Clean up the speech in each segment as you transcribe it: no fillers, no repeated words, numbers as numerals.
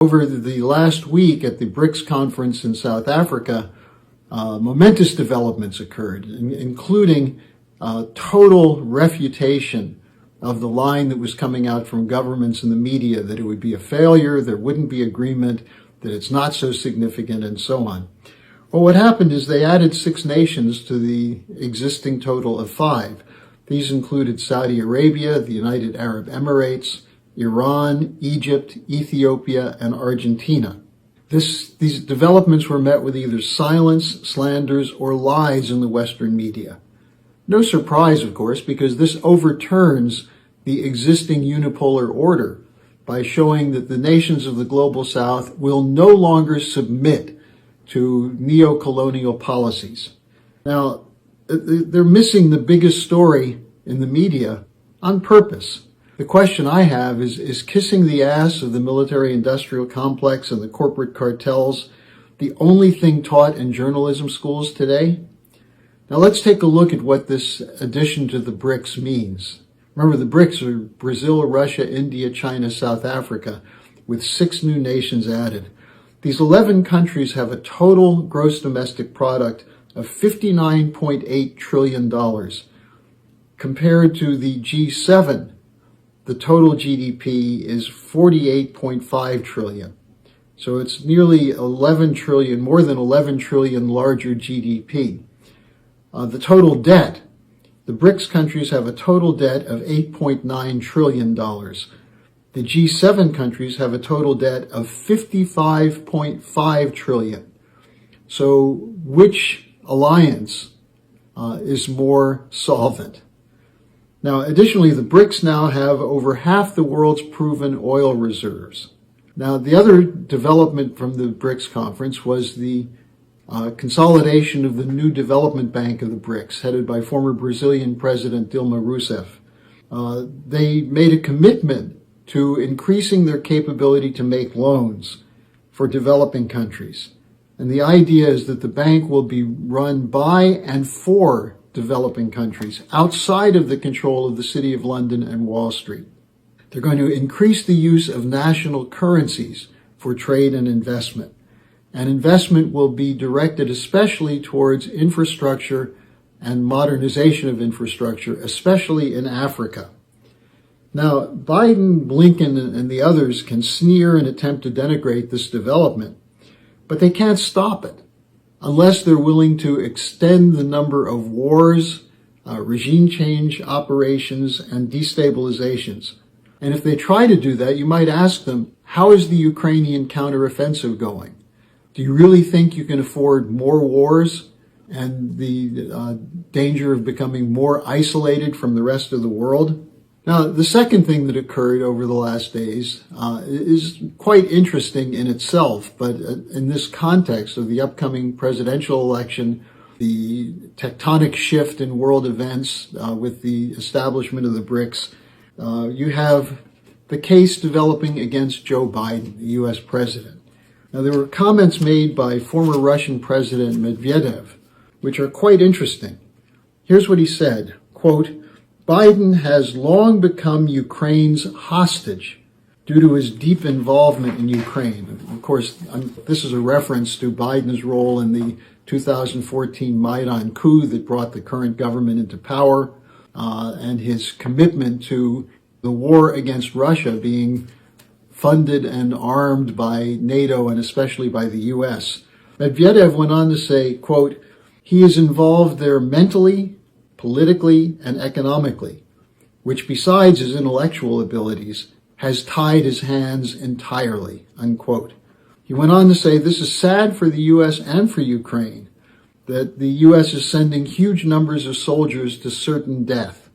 Over the last week at the BRICS conference in South Africa, momentous developments occurred, including total refutation of the line that was coming out from governments and the media that it would be a failure, there wouldn't be agreement, that it's not so significant, and so on. Well, what happened is they added 6 nations to the existing total of 5. These included Saudi Arabia, the United Arab Emirates, Iran, Egypt, Ethiopia, and Argentina. These developments were met with either silence, slanders, or lies in the Western media. No surprise, of course, because this overturns the existing unipolar order by showing that the nations of the Global South will no longer submit to neo-colonial policies. Now, they're missing the biggest story in the media on purpose. The question I have is kissing the ass of the military-industrial complex and the corporate cartels the only thing taught in journalism schools today? Now let's take a look at what this addition to the BRICS means. Remember, the BRICS are Brazil, Russia, India, China, South Africa, with 6 new nations added. These 11 countries have a total gross domestic product of $59.8 trillion. Compared to the G7, the total GDP is $48.5 trillion. So it's nearly 11 trillion, more than 11 trillion larger GDP. The total debt, the BRICS countries have a total debt of $8.9 trillion. The G7 countries have a total debt of $55.5 trillion. So which alliance is more solvent? Now, additionally, the BRICS now have over half the world's proven oil reserves. Now, the other development from the BRICS conference was the consolidation of the new development bank of the BRICS, headed by former Brazilian President Dilma Rousseff. They made a commitment to increasing their capability to make loans for developing countries. And the idea is that the bank will be run by and for developing countries outside of the control of the City of London and Wall Street. They're going to increase the use of national currencies for trade and investment. And investment will be directed especially towards infrastructure and modernization of infrastructure, especially in Africa. Now, Biden, Blinken, and the others can sneer and attempt to denigrate this development, but they can't stop it unless they're willing to extend the number of wars, regime change operations, and destabilizations. And if they try to do that, you might ask them, how is the Ukrainian counteroffensive going? Do you really think you can afford more wars and the danger of becoming more isolated from the rest of the world? Now, the second thing that occurred over the last days is quite interesting in itself, but in this context of the upcoming presidential election, the tectonic shift in world events with the establishment of the BRICS, you have the case developing against Joe Biden, the U.S. president. Now, there were comments made by former Russian President Medvedev, which are quite interesting. Here's what he said, quote, "Biden has long become Ukraine's hostage due to his deep involvement in Ukraine." Of course, this is a reference to Biden's role in the 2014 Maidan coup that brought the current government into power, and his commitment to the war against Russia being funded and armed by NATO and especially by the U.S. Medvedev went on to say, quote, "He is involved there mentally, politically, and economically, which besides his intellectual abilities, has tied his hands entirely," unquote. He went on to say, "This is sad for the U.S. and for Ukraine, that the U.S. is sending huge numbers of soldiers to certain death."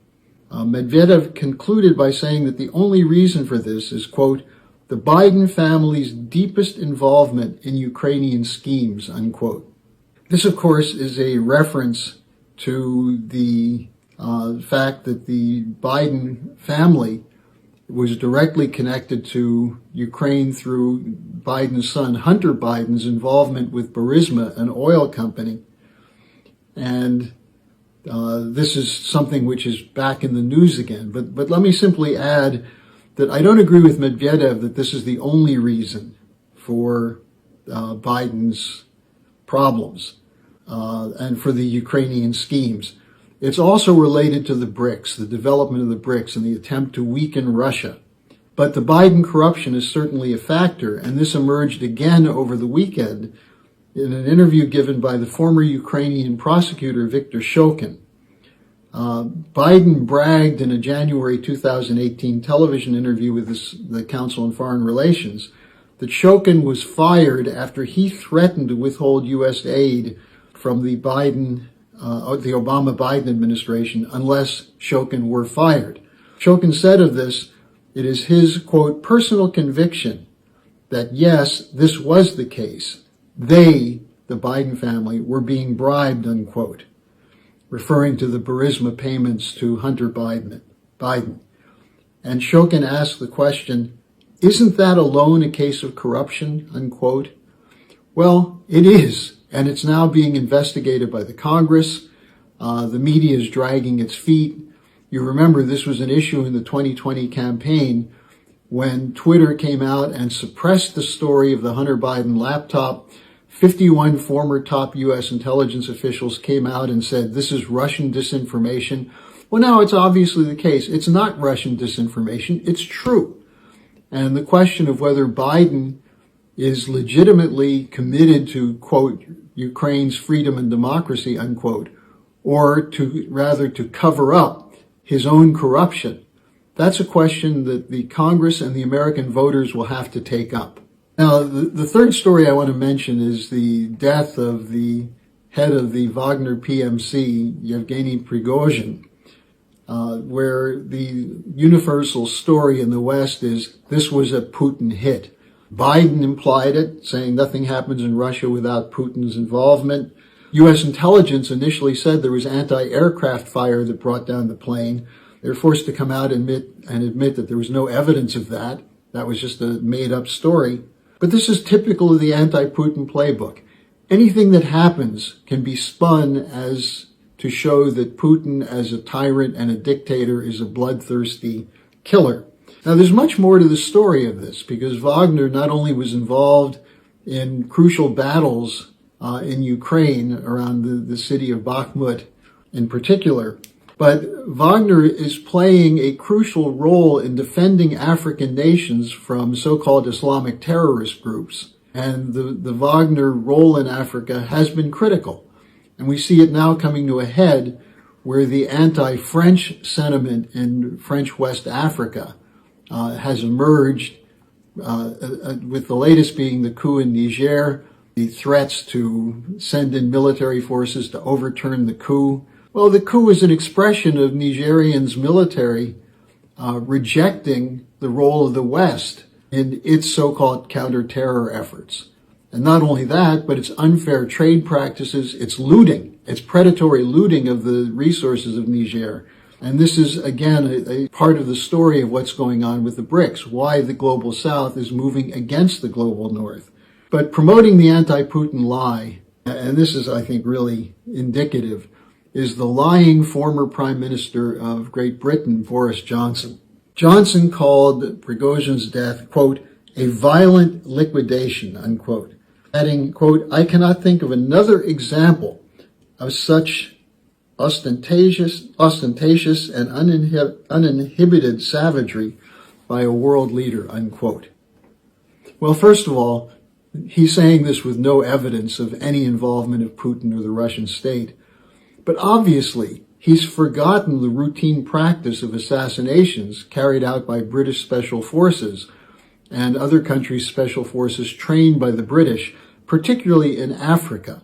Medvedev concluded by saying that the only reason for this is, quote, "the Biden family's deepest involvement in Ukrainian schemes," unquote. This, of course, is a reference to the fact that the Biden family was directly connected to Ukraine through Biden's son, Hunter Biden's involvement with Burisma, an oil company. And this is something which is back in the news again. But let me simply add that I don't agree with Medvedev that this is the only reason for Biden's problems and for the Ukrainian schemes. It's also related to the BRICS, the development of the BRICS and the attempt to weaken Russia. But the Biden corruption is certainly a factor, and this emerged again over the weekend in an interview given by the former Ukrainian prosecutor Viktor Shokin. Biden bragged in a January 2018 television interview with the Council on Foreign Relations that Shokin was fired after he threatened to withhold U.S. aid from the Obama-Biden administration unless Shokin were fired. Shokin said of this, it is his, quote, personal conviction that yes, this was the case. They, the Biden family, were being bribed, unquote, referring to the Burisma payments to Hunter Biden. And Shokin asked the question, isn't that alone a case of corruption, unquote? Well, it is, and it's now being investigated by the Congress. The media is dragging its feet. You remember this was an issue in the 2020 campaign when Twitter came out and suppressed the story of the Hunter Biden laptop. 51 former top U.S. intelligence officials came out and said, this is Russian disinformation. Well, now it's obviously the case. It's not Russian disinformation. It's true. And the question of whether Biden is legitimately committed to, quote, Ukraine's freedom and democracy, unquote, or to cover up his own corruption, that's a question that the Congress and the American voters will have to take up. Now, the third story I want to mention is the death of the head of the Wagner PMC, Yevgeny Prigozhin, where the universal story in the West is this was a Putin hit. Biden implied it, saying nothing happens in Russia without Putin's involvement. U.S. intelligence initially said there was anti-aircraft fire that brought down the plane. They were forced to come out and admit that there was no evidence of that. That was just a made-up story. But this is typical of the anti-Putin playbook. Anything that happens can be spun as to show that Putin as a tyrant and a dictator is a bloodthirsty killer. Now, there's much more to the story of this because Wagner not only was involved in crucial battles in Ukraine around the city of Bakhmut in particular, but Wagner is playing a crucial role in defending African nations from so-called Islamic terrorist groups. And the Wagner role in Africa has been critical. And we see it now coming to a head where the anti-French sentiment in French West Africa has emerged, with the latest being the coup in Niger, the threats to send in military forces to overturn the coup. Well, the coup is an expression of Nigerians' military rejecting the role of the West in its so-called counter-terror efforts. And not only that, but it's unfair trade practices, it's looting, it's predatory looting of the resources of Niger. And this is, again, a part of the story of what's going on with the BRICS, why the global South is moving against the global North. But promoting the anti-Putin lie, and this is, I think, really indicative, is the lying former Prime Minister of Great Britain, Boris Johnson. Johnson called Prigozhin's death, quote, a violent liquidation, unquote, adding, quote, I cannot think of another example of such ostentatious and uninhibited savagery by a world leader, unquote. Well, first of all, he's saying this with no evidence of any involvement of Putin or the Russian state. But obviously, he's forgotten the routine practice of assassinations carried out by British special forces and other countries' special forces trained by the British, particularly in Africa,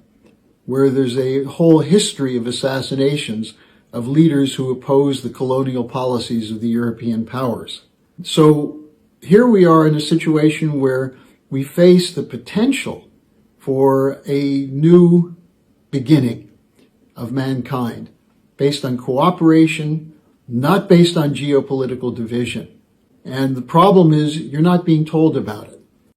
where there's a whole history of assassinations of leaders who oppose the colonial policies of the European powers. So here we are in a situation where we face the potential for a new beginning of mankind based on cooperation, not based on geopolitical division. And the problem is you're not being told about it.